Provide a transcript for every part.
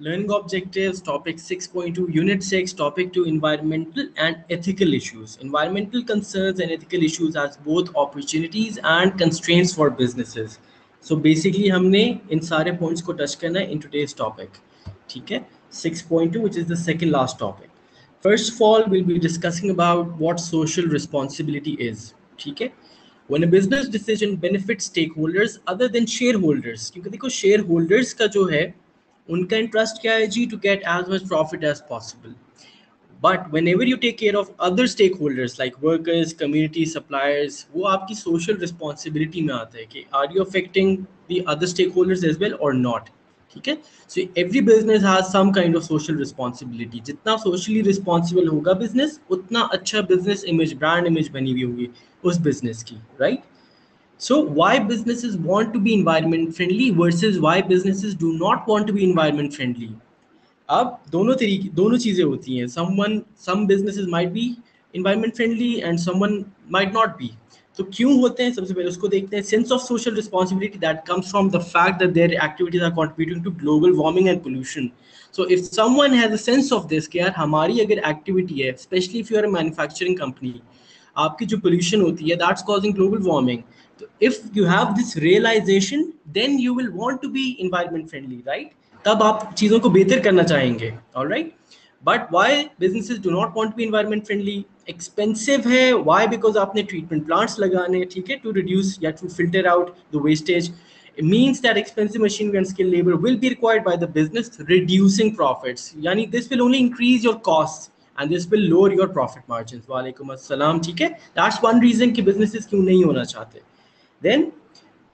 Learning objectives, topic 6.2, unit 6, topic 2, environmental and ethical issues. Environmental concerns and ethical issues as both opportunities and constraints for businesses. So basically हमने इन सारे points को touch करना है in today's topic. ठीक है? 6.2, which is the second last topic. First of all, we'll be discussing about what social responsibility is. ठीक है? When a business decision benefits stakeholders other than shareholders, क्योंकि देखो shareholders का जो है उनका इंटरेस्ट क्या है जी, to get as much profit as possible. But whenever you take care of other stakeholders like workers, community, suppliers, वो आपकी सोशल रिस्पॉन्सिबिलिटी में आता है कि are you affecting the other stakeholders as well और not. ठीक है, so every business has some kind of social responsibility. जितना सोशली रिस्पॉन्सिबल होगा बिजनेस, उतना अच्छा बिजनेस इमेज, ब्रांड इमेज बनी हुई होगी उस बिजनेस की, right? So why businesses want to be environment friendly versus why businesses do not want to be environment friendly? अब दोनों चीजें होती हैं. some businesses might be environment friendly and someone might not be. तो क्यों होते हैं, सबसे पहले उसको देखते हैं. Sense of social responsibility that comes from the fact that their activities are contributing to global warming and pollution. So if someone has a sense of this कि यार हमारी अगर activity है, especially if you are a manufacturing company, आपकी जो pollution होती है, that's causing global warming. So if you have this realization, then you will want to be environment friendly, right? तब आप चीज़ों को बेहतर करना चाहेंगे. All right? But why businesses do not want to be environment friendly? Expensive है. Why? Because आपने treatment plants लगाने, ठीक है, to reduce या to filter out the wastage. It means that expensive machinery and skilled labor will be required by the business, reducing profits. यानी this will only increase your costs and this will lower your profit margins. वालेकुम अस्सलाम. ठीक है, that's one reason कि businesses क्यों नहीं होना चाहते. Then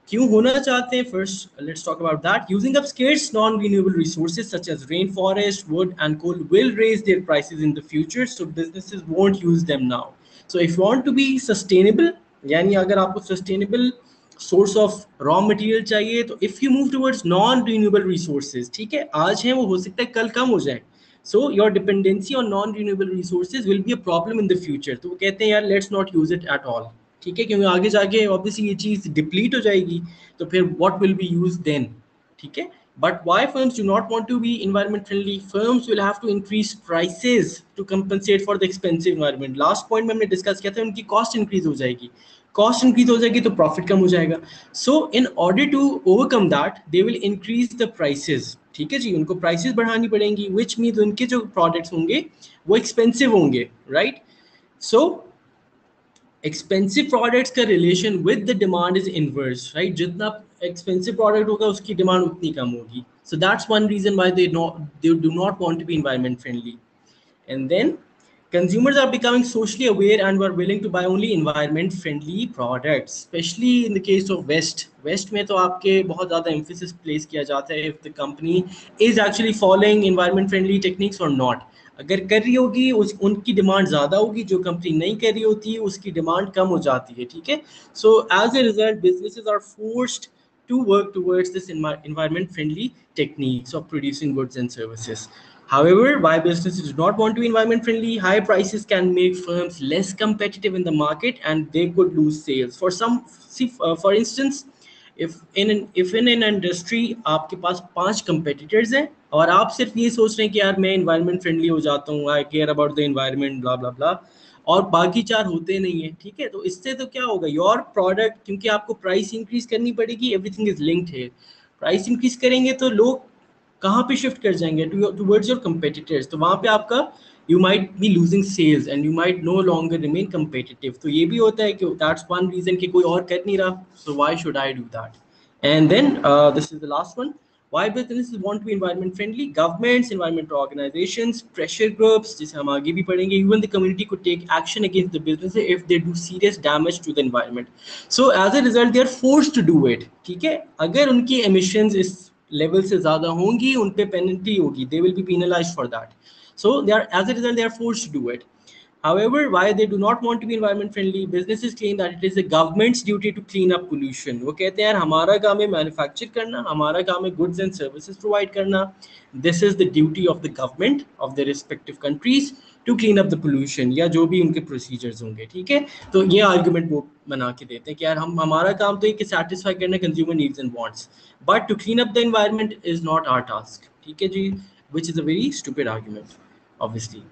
क्यों होना चाहते हैं? First, let's talk about that. Using up scarce non-renewable resources such as rainforest, wood, and coal will raise their prices in the future, so businesses won't use them now. So if you want to be sustainable, यानी अगर आपको sustainable source of raw material चाहिए, तो if you move towards non-renewable resources, ठीक है, आज है वो, हो सकता है कल कम हो जाए. So your dependency on non-renewable resources will be a problem in the future. तो वो कहते हैं यार let's not use it at all. ठीक है, क्योंकि आगे जाके ऑब्वियसली ये चीज डिप्लीट हो जाएगी, तो फिर what will be use then. ठीक है, but why firms do not want to be environment friendly? Firms will have to increase prices to compensate for the expensive environment. Last point में हमने डिस्कस किया था, उनकी कॉस्ट इंक्रीज हो जाएगी. Cost increase हो जाएगी तो प्रॉफिट कम हो जाएगा. So in order to overcome that they will increase the prices. ठीक है जी, उनको प्राइसेस बढ़ानी पड़ेंगी, विच मीन्स उनके जो प्रोडक्ट्स होंगे वो एक्सपेंसिव होंगे, राइट? सो एक्सपेंसिव प्रोडक्ट्स का relation with the demand is inverse, right? जितना एक्सपेंसिव प्रोडक्ट होगा उसकी डिमांड उतनी कम होगी. So that's one reason why they do not want to be environment friendly. And then consumers are becoming socially aware and are willing to buy only environment friendly products, especially in the case of west में तो आपके बहुत ज़्यादा emphasis place किया जाता है if the company is actually following environment friendly techniques or not. अगर कर रही होगी उनकी डिमांड ज़्यादा होगी, जो कंपनी नहीं कर रही होती है उसकी डिमांड कम हो जाती है. ठीक है, so as a result businesses are forced to work towards this environment friendly techniques of producing goods and services. However, why businesses do not want to be environment friendly? High prices can make firms less competitive in the market and they could lose sales. For instance, if in an industry आपके पास 5 competitors हैं और आप सिर्फ ये सोच रहे हैं कि यार मैं environment friendly हो जाता हूँ, I care about the environment, blah blah blah, और बाकी 4 होते नहीं है, ठीक है, तो इससे तो क्या होगा, योर प्रोडक्ट, क्योंकि आपको प्राइस इंक्रीज करनी पड़ेगी, एवरीथिंग इज लिंक्ड है. प्राइस इंक्रीज करेंगे तो लोग कहाँ पे शिफ्ट कर जाएंगे? Towards your competitors. तो वहाँ पे आपका you might be losing sales and you might no longer remain competitive. तो ये भी होता है कि दैट्स वन रीजन कि कोई और कर नहीं रहा, so why should I do that. And then this is the last one. Why businesses want to be environment friendly? Governments, environmental organizations, pressure groups, जिसे हम आगे भी पढ़ेंगे, even the community could take action against the businesses if they do serious damage to the environment. So as a result, they are forced to do it. ठीक है, अगर उनकी emissions इस level से ज़्यादा होंगी, उन पे penalty होगी, they will be penalized for that. So they are, as a result, they are forced to do it. However, why they do not want to be environment friendly? Businesses claim that it is the government's duty to clean up pollution. वो कहते हैं यार हमारा काम है manufacture करना, हमारा काम है goods and services provide करना. This is the duty of the government of the respective countries to clean up the pollution, या जो भी उनके procedures होंगे. ठीक है, तो ये argument वो बना के देते हैं कि यार हमारा काम तो ये कि satisfy करना consumer needs and wants, but to clean up the environment is not our task. ठीक है जी, which is a very stupid argument obviously.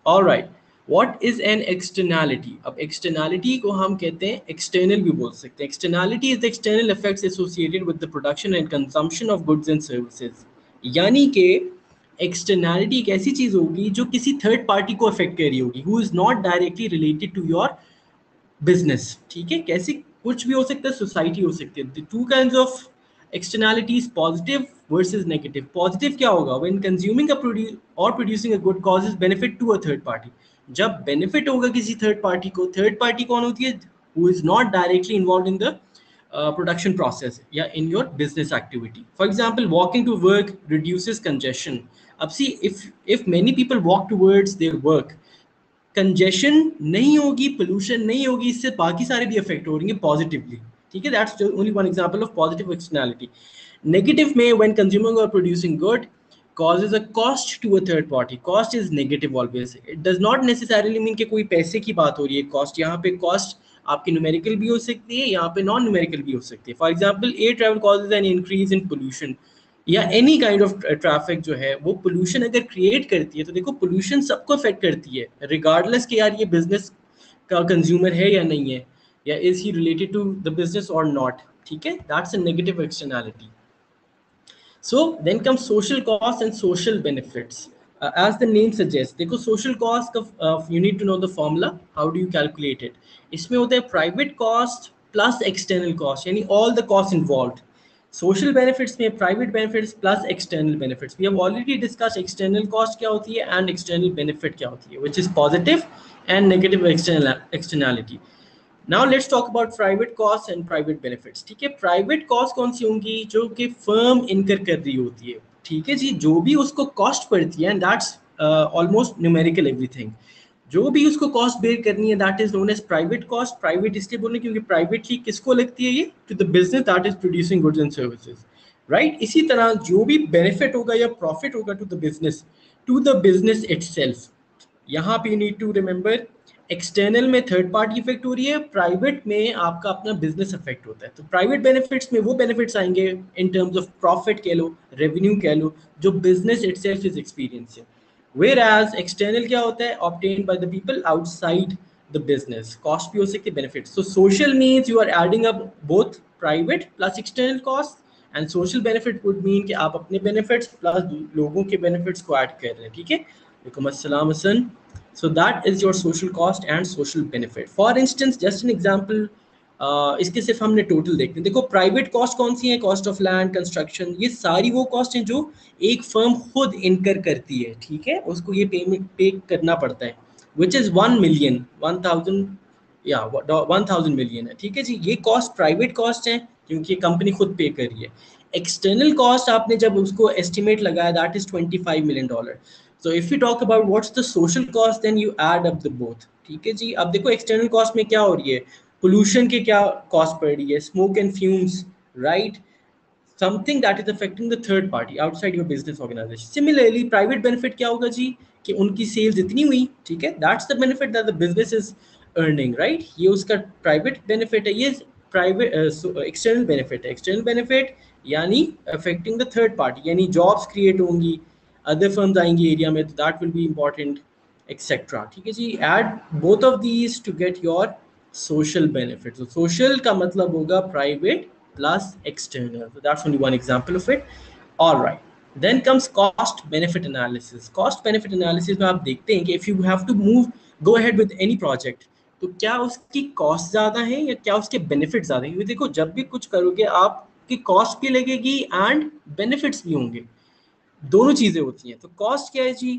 All right, what is an externality? अब externality को हम कहते हैं external भी बोल सकते हैं. Externality is the external effects associated with the production and consumption of goods and services. यानी कि externality एक ऐसी चीज होगी जो किसी थर्ड पार्टी को अफेक्ट कर रही होगी, who is not directly related to your business. ठीक है, कैसे कुछ भी हो सकता है, सोसाइटी हो सकती है. Two kinds of externalities, positive versus negative. Positive क्या होगा? व्हेन कंज्यूमिंग अ और producing a good causes benefit to a third party. जब बेनिफिट होगा किसी थर्ड पार्टी को, थर्ड पार्टी कौन होती है? Who is not directly involve in the production process या in your business activity. For example, walking to work reduces congestion. अब see, if many people walk towards their work, congestion नहीं होगी, pollution नहीं होगी, इससे बाकी सारे भी अफेक्ट हो रही पॉजिटिवली. ठीक है, that's only one example of positive externality. Negative में व्हेन कंज्यूमिंग और producing good causes a cost to a third party. Cost is negative always. It does not necessarily mean कि कोई पैसे की बात हो रही है. कॉस्ट यहाँ पे कॉस्ट आपकी न्यूमेरिकल भी हो सकती है, यहाँ पे नॉन न्यूमेरिकल भी हो सकती है. For example, air travel causes an increase in pollution, या एनी काइंड ऑफ ट्रैफिक जो है वो पोल्यूशन अगर क्रिएट करती है, तो देखो पोल्यूशन सबको अफेक्ट करती है रिगार्डलेस कि यार ये बिजनेस का कंज्यूमर है या नहीं है, या is he related to the business और नॉट. ठीक है, that's a negative externality. So then comes social costs and social benefits. As the name suggests, देखो social cost का you need to know the formula. How do you calculate it? इसमें होता है private cost plus external cost, यानी all the costs involved. Social benefits में private benefits plus external benefits. We have already discussed external cost क्या होती है and external benefit क्या होती है, which is positive and negative externality. Now let's talk about private cost and private benefits. ठीक है, private cost कौन सी होंगी? जो कि फर्म इनकर कर रही होती है. ठीक है जी, जो भी उसको कॉस्ट पड़ती है, and that's almost numerical everything. जो भी उसको कॉस्ट बेयर करनी है, that is known as private cost. Private इसलिए बोलने क्योंकि प्राइवेटली किसको लगती है? ये to the business that is producing goods and services, right. इसी तरह जो भी बेनिफिट होगा या प्रॉफिट होगा टू द बिजनेस इटसेल्फ. यहाँ पे नीड टू रिमेंबर, एक्सटर्नल में थर्ड पार्टी इफेक्ट हो रही है, प्राइवेट में आपका अपना बिजनेस इफेक्ट होता है. तो प्राइवेट बेनिफिट्स में वो बेनिफिट्स आएंगे इन टर्म्स ऑफ प्रॉफिट कह लो, रेवेन्यू कह लो, जो business itself is experiencing. Whereas external क्या होता है? Obtained by the people outside the business. Cost भी हो सकती है, benefits. So social means you are adding up both private plus external cost, and social benefit would mean कि आप अपने बेनिफिट्स प्लस लोगों के बेनिफिट्स को ऐड कर रहे हैं. ठीक है, वालेकुम अस्सलाम Hasan. So that is your social cost and social benefit. For instance, just an example, इसके सिर्फ हमने टोटल देखते हैं. देखो प्राइवेट कॉस्ट कौन सी है? कॉस्ट ऑफ लैंड, कंस्ट्रक्शन, ये सारी वो कॉस्ट हैं जो एक फर्म खुद इनकर करती है. ठीक है, उसको ये पेमेंट पे करना पड़ता है, विच इज 1 मिलियन 1000 या 1000 मिलियन है. ठीक है जी, ये कॉस्ट प्राइवेट कॉस्ट है क्योंकि कंपनी खुद पे कर रही है. एक्सटर्नल कॉस्ट आपने जब उसको एस्टिमेट लगाया, that is $25 million. So if you talk about what's the social cost, then you add up the both. ठीक है जी. अब देखो एक्सटर्नल कॉस्ट में क्या हो रही है? पोल्यूशन के क्या कॉस्ट पड़ रही है? Smoke and fumes, right. Something that is affecting the third party outside your business organisation. Similarly private benefit क्या होगा जी? कि उनकी सेल्स इतनी हुई. ठीक है, that's the benefit that the business is earning, right. ये उसका प्राइवेट बेनिफिट है. ये प्राइवेट एक्सटर्नल बेनिफिट है. एक्सटर्नल बेनिफिट यानी अफेक्टिंग द थर्ड पार्टी, यानी जॉब्स क्रिएट होंगी, अदर फर्म्स आएंगी एरिया में, तो that will be important etcetera. ठीक है जी, add both of these to get your social benefit. तो सोशल का मतलब होगा private plus external. So that's only one example of it. All right. Then comes cost benefit analysis. Cost benefit analysis में आप देखते हैं कि if you have to go ahead with any project, तो क्या उसकी कॉस्ट ज़्यादा है या क्या उसके बेनिफिट ज़्यादा है? देखो जब भी कुछ करोगे आपकी कॉस्ट भी लगेगी एंड बेनिफिट्स भी होंगे, दोनों चीज़ें होती हैं. तो कॉस्ट क्या है जी?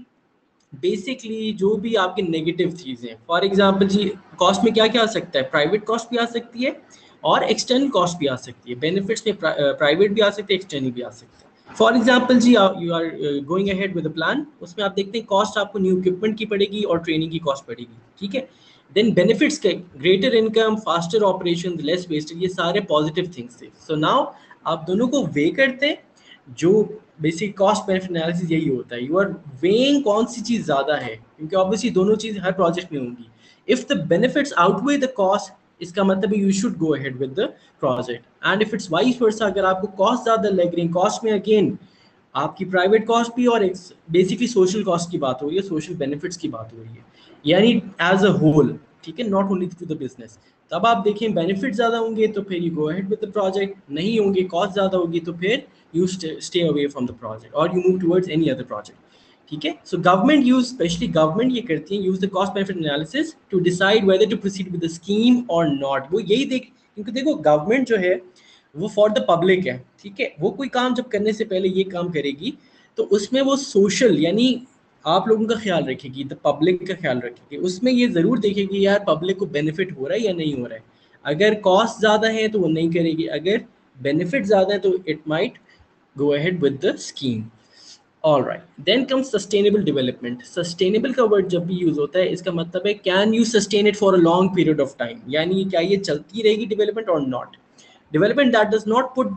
बेसिकली जो भी आपकी नेगेटिव चीज़ें. फॉर एग्जांपल जी, कॉस्ट में क्या क्या आ सकता है? प्राइवेट कॉस्ट भी आ सकती है और एक्सटर्नल कॉस्ट भी आ सकती है. बेनिफिट्स में प्राइवेट भी आ सकते हैं, एक्सटर्नल भी आ सकते हैं. फॉर एग्जांपल जी, you are going ahead with a plan, उसमें आप देखते हैं कॉस्ट आपको न्यू इक्विपमेंट की पड़ेगी और ट्रेनिंग की कॉस्ट पड़ेगी. ठीक है, देन बेनिफिट्स के greater income, faster operation, less wastage, ये सारे पॉजिटिव थिंग्स थे. सो नाउ आप दोनों को वे करते हैं. जो बेसिक कॉस्ट बेनिफिट एनालिसिस यही होता है. यू आर वेइंग कौन सी चीज़ ज़्यादा है, क्योंकि ऑब्वियसली दोनों चीज़ हर प्रोजेक्ट में होंगी. If the benefits outweigh the cost, इसका मतलब you should go ahead with the project. And if it's vice versa, अगर आपको कॉस्ट ज़्यादा लग रही है, कॉस्ट में अगेन आपकी प्राइवेट कॉस्ट भी और बेसिकली सोशल कॉस्ट की बात हो रही है, सोशल बेनिफिट्स की बात हो रही है, यानी एज अ होल, ठीक है, not only through the business. तब आप देखें बेनिफिट ज़्यादा होंगे तो फिर you go ahead with the project, नहीं होंगे कॉस्ट ज़्यादा होगी तो फिर you stay away from the project और you move towards any other project. ठीक है, so government use, specially government ये करती है, use the cost benefit analysis to decide whether to proceed with the scheme और नॉट। वो यही देख, क्योंकि देखो गवर्नमेंट जो है वो फॉर द पब्लिक है, ठीक है, वो कोई काम जब करने से पहले ये काम करेगी तो उसमें वो सोशल यानी आप लोगों का ख्याल रखेगी, द पब्लिक का ख्याल रखेगी, उसमें ये ज़रूर देखेगी यार पब्लिक को बेनिफिट हो रहा है या नहीं हो रहा है। अगर कॉस्ट ज़्यादा है तो वो नहीं करेगी, अगर बेनिफिट ज़्यादा है तो it might go ahead with the scheme. All right, then comes sustainable development. Sustainable का वर्ड जब भी यूज होता है इसका मतलब है can you sustain it for a long period of time, यानी क्या ये चलती रहेगी डेवलपमेंट और not. Development that does not put at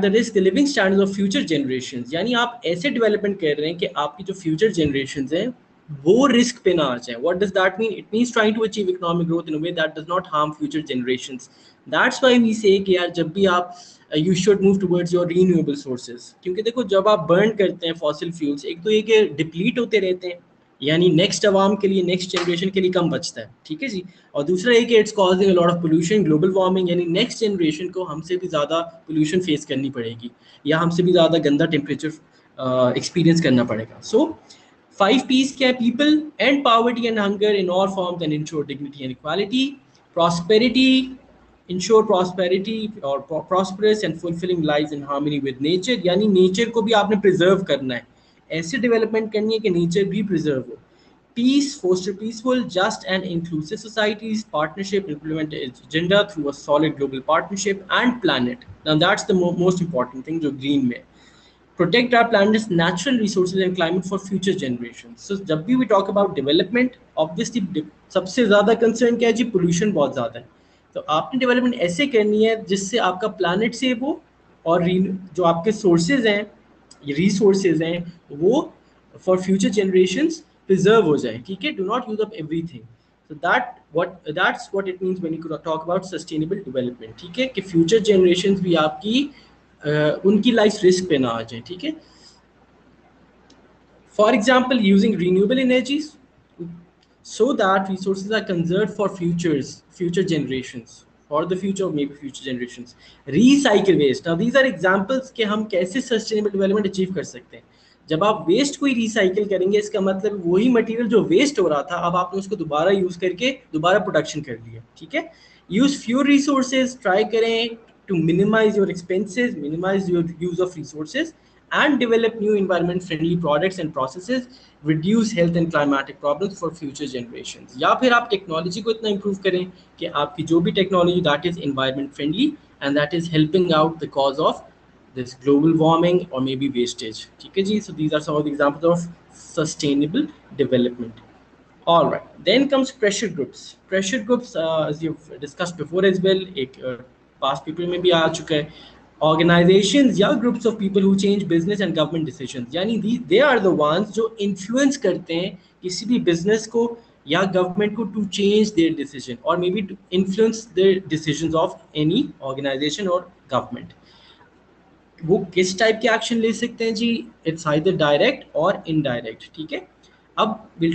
the risk the living standards of future generations, यानी आप ऐसे डेवलपमेंट कर रहे हैं कि आपकी जो फ्यूचर जनरेशंस हैं वो रिस्क पे ना आ जाए। What does that mean? It means trying to achieve economic growth in a way that does not harm future generations. That's why we say कि यार जब भी आप you should move towards your renewable sources, क्योंकि देखो जब आप burn करते हैं फॉसिल फ्यूल्स, एक तो ये कि डिप्लीट होते रहते हैं, यानी नेक्स्ट अवाम के लिए, नेक्स्ट जनरेशन के लिए कम बचता है, ठीक है जी। और दूसरा ये कि it's causing a lot of pollution, global warming, यानी नेक्स्ट जनरेशन को हमसे भी ज़्यादा पोल्यूशन फेस करनी पड़ेगी या हमसे भी ज़्यादा गंदा टेम्परेचर एक्सपीरियंस करना पड़ेगा। सो 5 P's क्या है? People and poverty and hunger in all forms and ensure dignity and equality. Prosperity, ensure prosperity or prosperous and fulfilling lives in harmony with nature, यानी नेचर को भी आपने प्रिजर्व करना है, ऐसे डेवलपमेंट करनी है कि नेचर भी प्रिजर्व हो। Peace, foster peaceful, just and inclusive societies. Partnership, implement its agenda through a solid global partnership and planet. Now that's the most important thing जो green में। Protect our planet's natural resources and climate for future generations. So जब भी we talk about development, obviously सबसे ज़्यादा concern क्या है जी? Pollution बहुत ज़्यादा है। तो आपने डेवलपमेंट ऐसे करनी है जिससे आपका प्लानट सेव हो और जो आपके सोर्सेज हैं, रिसोर्सेज हैं, वो फॉर फ्यूचर जनरेशंस प्रिजर्व हो जाए, ठीक है। Do not use up everything. So that's what it means when you talk about sustainable development, ठीक है, कि फ्यूचर जनरेशंस भी आपकी उनकी लाइफ रिस्क पे ना आ जाए, ठीक है। For example using renewable energies so that resources are conserved for future generations, for the future of maybe future generations. Recycle waste. Now these are examples कि हम कैसे sustainable development achieve कर सकते हैं। जब आप वेस्ट को ही रिसाइकिल करेंगे, इसका मतलब वही मटेरियल जो वेस्ट हो रहा था अब आपने उसको दोबारा यूज करके दोबारा प्रोडक्शन कर लिया, ठीक है। यूज फ्यूर रिसोर्सेज, ट्राई करें to minimise your expenses, minimise your use of resources and develop new environment friendly products and processes, reduce health and climatic problems for future generations। या फिर आप टेक्नोलॉजी को इतना इंप्रूव करें कि आपकी जो भी technology that is environment friendly and that is helping out the cause of this global warming or maybe wastage, ठीक है जी। So these are some of the examples of sustainable development। All right, then comes pressure groups। Pressure groups, as you've discussed before as well, एक past people में भी आ चुका है। Organizations या groups of people who change business and government decisions, यानी they are the ones जो influence करते हैं किसी भी business को या government को to change their decision or maybe to influence the decisions of any organization or government। वो किस टाइप के एक्शन ले सकते हैं जी? इट्स आइदर डायरेक्ट और इनडायरेक्ट, ठीक है। अब will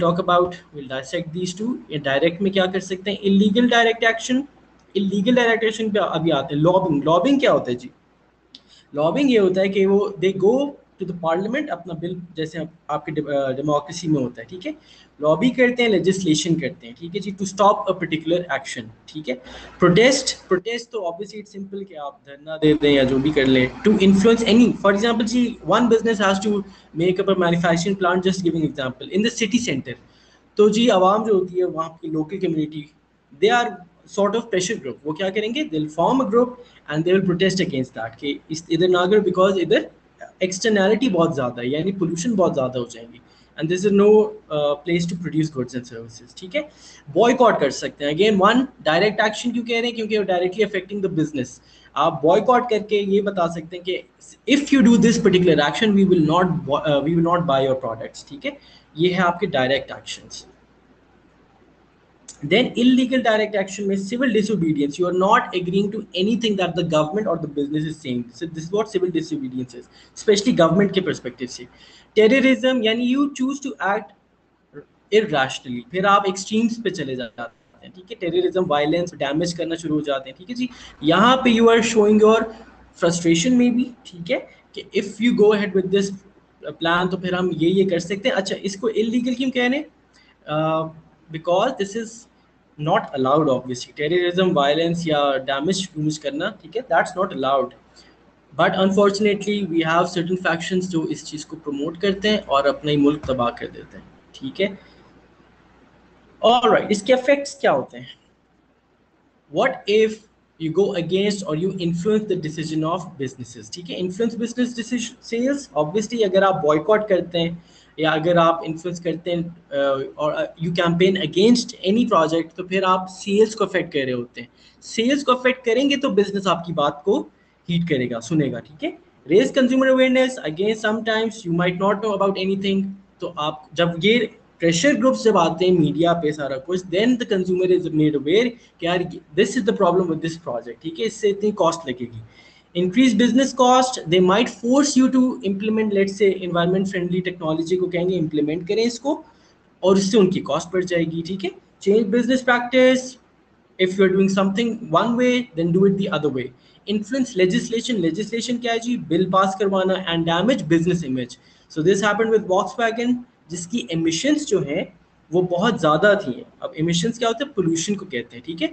dissect these two. Direct में क्या कर सकते हैं? Illegal direct action. Illegal direct action पे अभी आते हैं। लॉबिंग। लॉबिंग क्या होता है जी? लॉबिंग ये होता है कि वो दे गो टू द पार्लियामेंट, अपना बिल जैसे आपके डेमोक्रेसी में होता है, ठीक है, लॉबी करते हैं, लेजिस्लेशन करते हैं, ठीक है जी, to stop a particular action, ठीक है। प्रोटेस्ट। प्रोटेस्ट तो ऑब्वियसली इट्स सिंपल कि आप धरना दे दें या जो भी कर लें। To influence any, for example जी, one business has to make up a manufacturing plant, just giving example, in the city centre. तो जी आवाम जो होती है वहाँ की local community, they are sort of pressure group। वो क्या करेंगे? they'll form a group and they will protest against that कि इधर ना करो बिकॉज इधर एक्सटर्नैलिटी बहुत ज़्यादा है, यानी पोल्यूशन बहुत ज़्यादा हो जाएंगी and this is no place to produce goods and services, ठीक है। बॉयकॉट कर सकते हैं। अगेन वन डायरेक्ट एक्शन क्यों कह रहे हैं? क्योंकि वो डायरेक्टली अफेक्टिंग द बिजनेस। आप बॉयकॉट करके ये बता सकते हैं कि if you do this particular action we will not buy your products, ठीक है। ये है आपके direct actions. Then illegal direct action means civil disobedience. You are not agreeing to anything that the government or the business is saying. So this is what civil disobedience is, especially government के perspective से. Terrorism यानी you choose to act irrationally. फिर आप extremes पे चले जाते हैं, ठीक है. Terrorism, violence, damage करना शुरू हो जाते हैं, ठीक है जी. यहाँ पे you are showing your frustration maybe, ठीक है, कि if you go ahead with this plan तो फिर हम ये कर सकते हैं. अच्छा, इसको illegal क्यों कह रहे हैं? Because this is not allowed obviously. Terrorism, violence या damage करना, ठीक है, that's not allowed. But unfortunately we have certain factions जो इस चीज़ को प्रमोट करते हैं और अपना ही मुल्क तबाह कर देते हैं, ठीक है. ऑलराइट, इसके इफेक्ट्स क्या होते हैं? what if you go against or you influence the decision of businesses, ठीक है. influence business decision sales, obviously अगर आप boycott करते हैं या अगर आप influence करते हैं और you campaign against any project, तो फिर आप sales को affect कर रहे होते हैं. sales को affect करेंगे तो business आपकी बात को heed करेगा, सुनेगा, ठीक है. raise consumer awareness, again sometimes you might not know about anything, तो आप जब ये प्रेशर ग्रुप्स जब आते हैं मीडिया पे सारा कुछ, then the consumer is made aware कि यार this is the problem with this project, ठीक है, इससे इतनी कॉस्ट लगेगी. Increase business cost, they might force you to implement, let's say environment friendly technology को कहेंगे इम्प्लीमेंट करें इसको, और इससे उनकी कॉस्ट बढ़ जाएगी, ठीक है. Change business practice, if you're doing something one way then do it the other way. Influence legislation, legislation क्या है जी? बिल पास करवाना. and damage business image. so this happened with Volkswagen, जिसकी emissions जो हैं वो बहुत ज़्यादा थी. अब emissions क्या होते हैं? pollution को कहते हैं, ठीक है.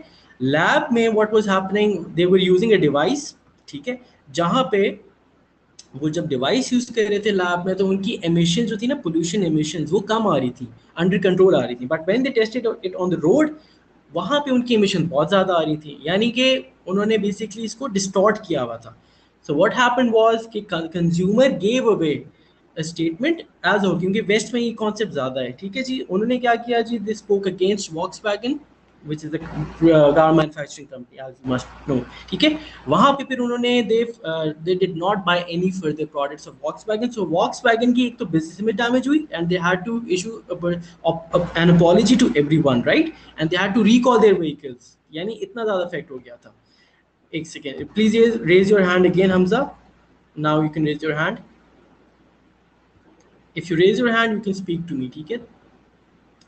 lab में what was happening, they were using a device, ठीक है, जहाँ पे वो जब डिवाइस यूज कर रहे थे लैब में तो उनकी एमिशन जो थी ना, पोल्यूशन एमिशंस, वो कम आ रही थी, अंडर कंट्रोल आ रही थी. But when they tested it on the road, वहाँ पे उनकी एमिशन बहुत ज़्यादा आ रही थी, यानी कि उन्होंने बेसिकली इसको डिस्टॉर्ट किया हुआ था. सो व्हाट हैपेंड वाज कि consumer gave away statement as हो, क्योंकि वेस्ट में ये कॉन्सेप्ट ज़्यादा है, ठीक है जी. उन्होंने क्या किया जी? This spoke against Volkswagen which is a car manufacturing company as you must know, ठीक है. वहाँ पे फिर उन्होंने they did not buy any further products of Volkswagen. so Volkswagen की एक तो business में damage हुई and they had to issue an apology to everyone, right, and they had to recall their vehicles. यानी इतना ज़्यादा effect हो गया था. एक second, please raise your hand again, Hamza. now you can raise your hand. if you raise your hand you can speak to me, ठीक है.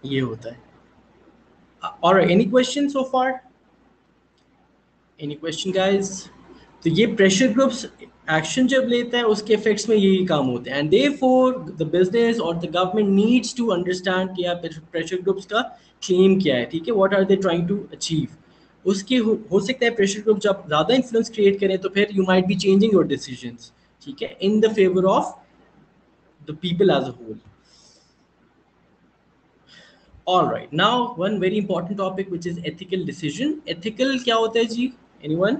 ये होता है. All right, any questions so far? Any question guys? तो ये pressure groups action जब लेते हैं उसके इफेक्ट्स में यही काम होते हैं. एंड देयरफॉर द बिजनेस और the government needs to understand कि यार प्रेशर ग्रुप्स का क्लेम क्या है, ठीक है, what are they trying to achieve. उसके हो सकता है प्रेशर ग्रुप जब ज़्यादा इन्फ्लुएंस क्रिएट करें तो फिर you might be changing your decisions, ठीक है, in the favour of the people as a whole. All right, now one very important topic which is ethical decision. Ethical क्या होता है जी? Anyone?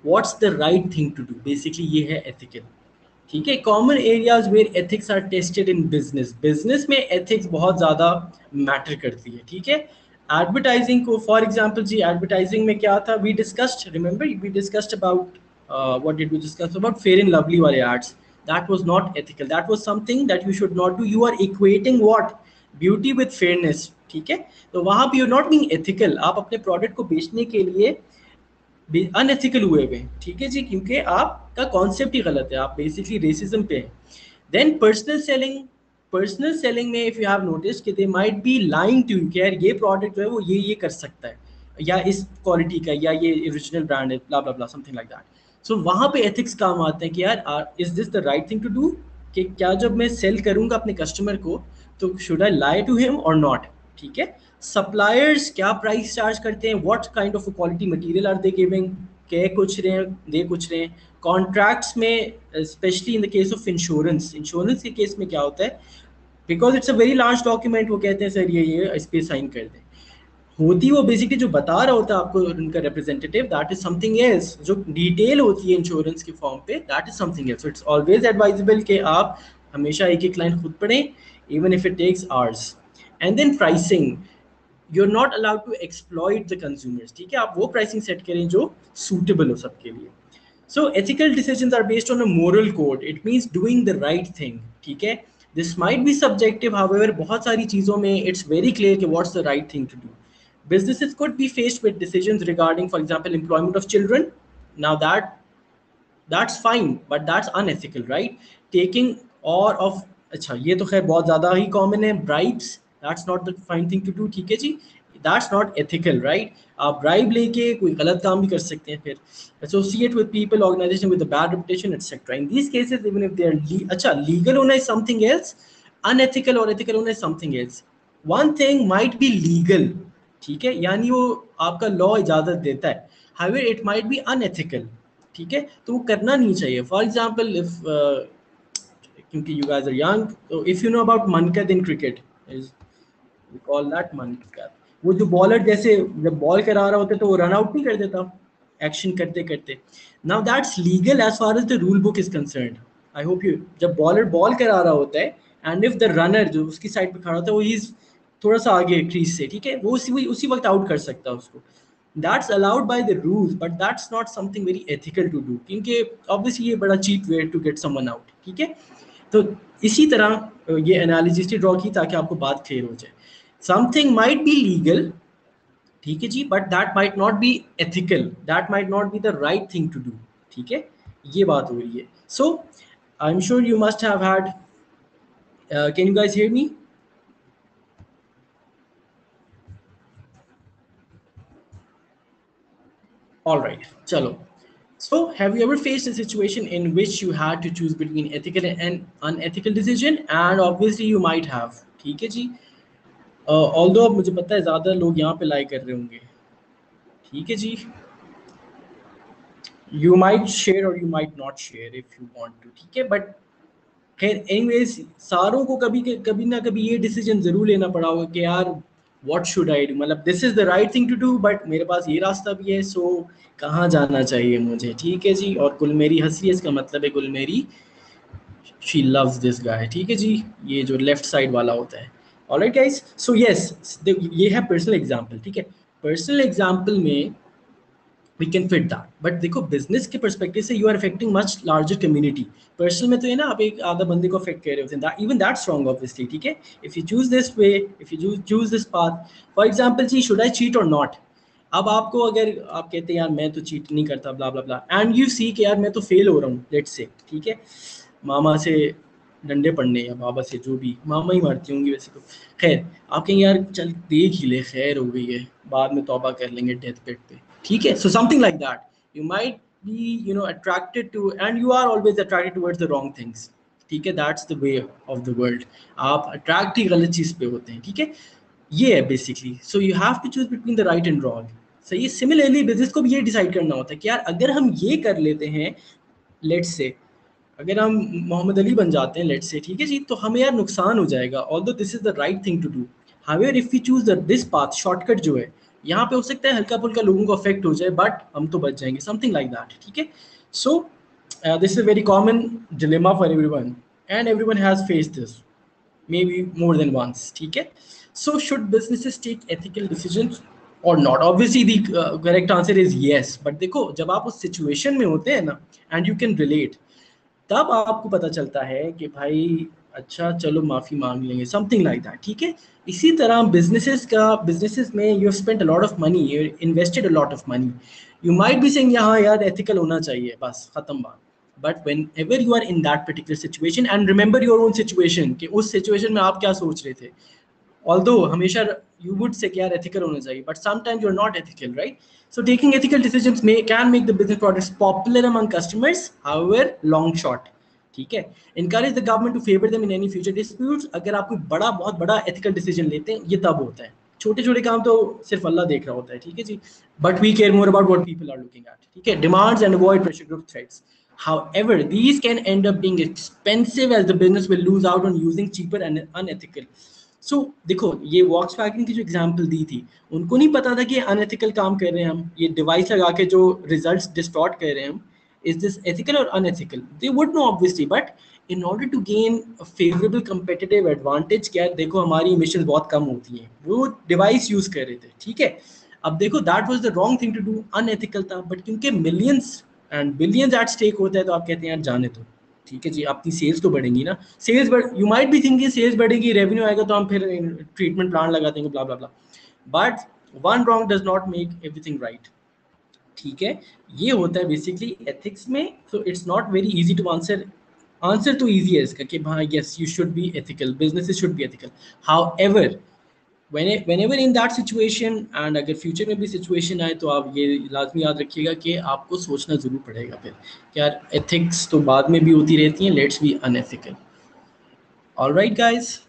What's the right thing to do? Basically ये है ethical, ठीक है. Common areas where ethics are tested in business. Business में ethics बहुत ज़्यादा matter करती है, ठीक है. Advertising को for example जी, advertising में क्या था? We discussed, remember we discussed about what did we discuss about? Fair and Lovely वाले ads. That was not ethical. That was something that you should not do. You are equating what? Beauty with fairness, ठीक है. तो वहाँ पे you not being ethical, आप अपने product को बेचने के लिए अनएथिकल हुए हुए, ठीक है जी, क्योंकि आपका कॉन्सेप्ट ही गलत है, आप बेसिकली रेसिज्म पे हैं. Then personal selling. Personal selling में if you have notice that they might be lying to कि यार ये प्रोडक्ट जो है वो ये कर सकता है या इस क्वालिटी का या ये ओरिजिनल ब्रांड है, blah blah blah, something like that. So वहाँ पे एथिक्स काम आते हैं कि यार is this the right thing to do, कि क्या जब मैं सेल करूँगा अपने कस्टमर को तो should I lie to him और नॉट, ठीक है. सप्लायर्स क्या प्राइस चार्ज करते हैं, what kind of quality material are they giving, कह कुछ रहे हैं दे कुछ रहे हैं. कॉन्ट्रैक्ट्स में specially in the case of insurance, insurance के केस में क्या होता है, because it's a very large document, वो कहते हैं सर ये इस पर साइन कर दें. होती वो बेसिकली जो बता रहा होता है आपको उनका representative, that is something else. जो डिटेल होती है इंश्योरेंस के फॉर्म पे, that is something else. It's always advisable कि आप हमेशा एक एक लाइन खुद पढ़ें, even if it takes hours. And then pricing, you are not allowed to exploit the consumers, ठीक है. आप वो प्राइसिंग सेट करें जो सूटेबल हो सबके लिए. So ethical decisions are based on a moral code. It means doing the right thing, ठीक है. This might be subjective, however बहुत सारी चीज़ों में इट्स वेरी क्लियर कि what's the right thing to do. Businesses could be faced with decisions regarding, for example, employment of children. Now that's fine, but that's unethical, right? Taking or of, अच्छा ये तो खैर बहुत ज़्यादा ही common है, bribes, that's not the fine thing to do, ठीक है जी, that's not ethical, right? आप bribe लेके कोई गलत काम भी कर सकते हैं फिर. Associate with people, organization with a bad reputation, etc. In these cases, even if they are अच्छा legal होना is something else, unethical और ethical होना is something else. One thing might be legal, ठीक है, यानी वो आपका लॉ इजाज़त देता है, however it might be unethical, ठीक है, तो वो करना नहीं चाहिए. फॉर एग्जाम्पल इफ क्योंकि यू गाइस आर यंग, तो if you know about Mankad in cricket, is we call that Mankad, वो जो बॉलर जैसे जब बॉल करा रहा होता है तो वो रन आउट नहीं कर देता एक्शन करते करते. Now that's legal as far as the rule book is concerned. I hope you, जब बॉलर बॉल करा रहा होता है एंड इफ द रनर जो उसकी साइड पे खड़ा होता है वो इज थोड़ा सा आगे क्रीज से, ठीक है, वो उसी वक्त आउट कर सकता है उसको. That's allowed by the rules, but that's not something very ethical to do, क्योंकि obviously ये बड़ा cheap way to get someone out, ठीक है. तो इसी तरह ये एनालिसिस ड्रॉ की ताकि आपको बात क्लियर हो जाए. समथिंग माइट बी लीगल, ठीक है जी, but that might not be ethical, that might not be the right thing to do, ठीक है, ये बात हो रही है. So I am sure you must have had, can you guys hear me? All right, chalo. So, have you ever faced a situation in which you had to choose between ethical and unethical decision? And obviously, you might have. ठीक है जी. Although मुझे पता है ज़्यादा लोग यहाँ पे like कर रहे होंगे. ठीक है जी. You might share or you might not share if you want to. ठीक है. But खैर एनीवेज सारों को कभी कभी ना कभी ये डिसीजन जरूर लेना पड़ा होगा कि यार व्हाट शुड आई डू, मतलब this is the right thing to do but मेरे पास ये रास्ता भी है, सो कहाँ जाना चाहिए मुझे, ठीक है जी. और कुल मेरी हंसी है, इसका मतलब है कुल मेरी शी लव्स दिस गाय, ठीक है जी, ये जो लेफ्ट साइड वाला होता है. ऑलराइट गाइस, सो यस, ये है पर्सनल एग्जांपल, ठीक है. पर्सनल एग्जांपल में we can fit that, but देखो बिजनेस के पर्सपेक्टिव से you are affecting much larger community. Personal में तो है ना, आप एक आधा बंदे को अफेक्ट कर रहे होते हैं, इवन दैट्स रॉन्ग ऑब्वियसली, ठीक है. If you choose this way, if you choose this path, for example जी, शुड आई चीट और नॉट. अब आपको अगर आप कहते हैं यार मैं तो चीट नहीं करता ब्ला blah blah, and you see कि यार मैं तो फेल हो रहा हूँ, लेट्स से, ठीक है, मामा से डंडे पड़ने या बाबा से, जो भी, मामा ही मारती होंगी वैसे तो, खैर आप कहेंगे यार चल देख ही ले, खैर हो गई है, बाद में तौबा कर लेंगे डेथ बेड पे, ठीक है. So something like that, you might be attracted to, and you are always attracted towards the wrong things, ठीक है. That's the way of the world, आप अट्रैक्ट ही गलत चीज़ पे होते हैं, ठीक है. ये है basically. So you have to choose between the right and wrong. सही. सिमिलरली बिजनेस को भी ये डिसाइड करना होता है कि यार अगर हम ये कर लेते हैं, लेट्स से अगर हम मोहम्मद अली बन जाते हैं, लेट्स से, ठीक है जी, तो हमें यार नुकसान हो जाएगा, although this is the right thing to do. However if we choose this path, shortcut जो है, यहाँ पे हो सकता है हल्का फुल्का लोगों को अफेक्ट हो जाए, बट हम तो बच जाएंगे, समथिंग लाइक दैट, ठीक है. So this is very common dilemma for everyone, and everyone has faced this maybe more than once, ठीक है. So should businesses take ethical decisions or not? Obviously the correct answer is yes, but देखो जब आप उस situation में होते हैं ना and you can relate, तब आपको पता चलता है कि भाई अच्छा चलो माफ़ी मांग लेंगे, समथिंग लाइक दैट, ठीक है. इसी तरह बिजनेसेस में you have spent a lot of money, you invested a lot of money, you might be saying यहाँ यार एथिकल होना चाहिए, बस खत्म बात. But whenever you are in that particular situation and remember your own situation, कि उस situation में आप क्या सोच रहे थे, although हमेशा you would say कि यार ethical होना चाहिए, but sometimes you're not ethical, right? So taking ethical decisions can make the business products popular among customers, however long shot, ठीक है. Encourage the government to favor them in any future disputes. अगर आप कोई बहुत बड़ा ethical decision लेते हैं, ये तब होता है, छोटे छोटे काम तो सिर्फ अल्लाह देख रहा होता है, ठीक है जी. But we care more about what people are looking at, ठीक है. Demands and avoid pressure group threats. However, these can end up being expensive as the business will lose out on using cheaper and unethical. सो देखो ये वॉक्स wagon की जो example दी थी, उनको नहीं पता था कि अनएथिकल काम कर रहे हैं हम, ये डिवाइस लगा के जो रिजल्ट्स डिस्टॉर्ट कर रहे हैं हम, इज दिस एथिकल और unethical, they would know obviously, but in order to gain favourable competitive advantage, क्या देखो हमारी इमिशन बहुत कम होती हैं, वो डिवाइस यूज कर रहे थे, ठीक है. अब देखो that was the wrong thing to do, unethical था, बट क्योंकि millions and billions at stake होता है तो आप कहते हैं यार जाने दो, ठीक है जी, अपनी सेल्स तो बढ़ेंगी ना, सेल्स बढ़, you might be thinking sales बढ़ेगी, रेवेन्यू आएगा तो हम फिर ट्रीटमेंट प्लान लगा देंगे, blah blah blah, but one wrong does not make everything right. ठीक है, ये होता है बेसिकली एथिक्स में। So it's not very easy to answer, answer तो इजी है इसका कि हाँ yes you should be ethical, businesses should be ethical. However whenever in that situation, and अगर फ्यूचर में भी सिचुएशन आए तो आप ये लाजमी याद रखिएगा कि आपको सोचना ज़रूर पड़ेगा फिर कि यार एथिक्स तो बाद में भी होती रहती हैं, let's be unethical. All right guys,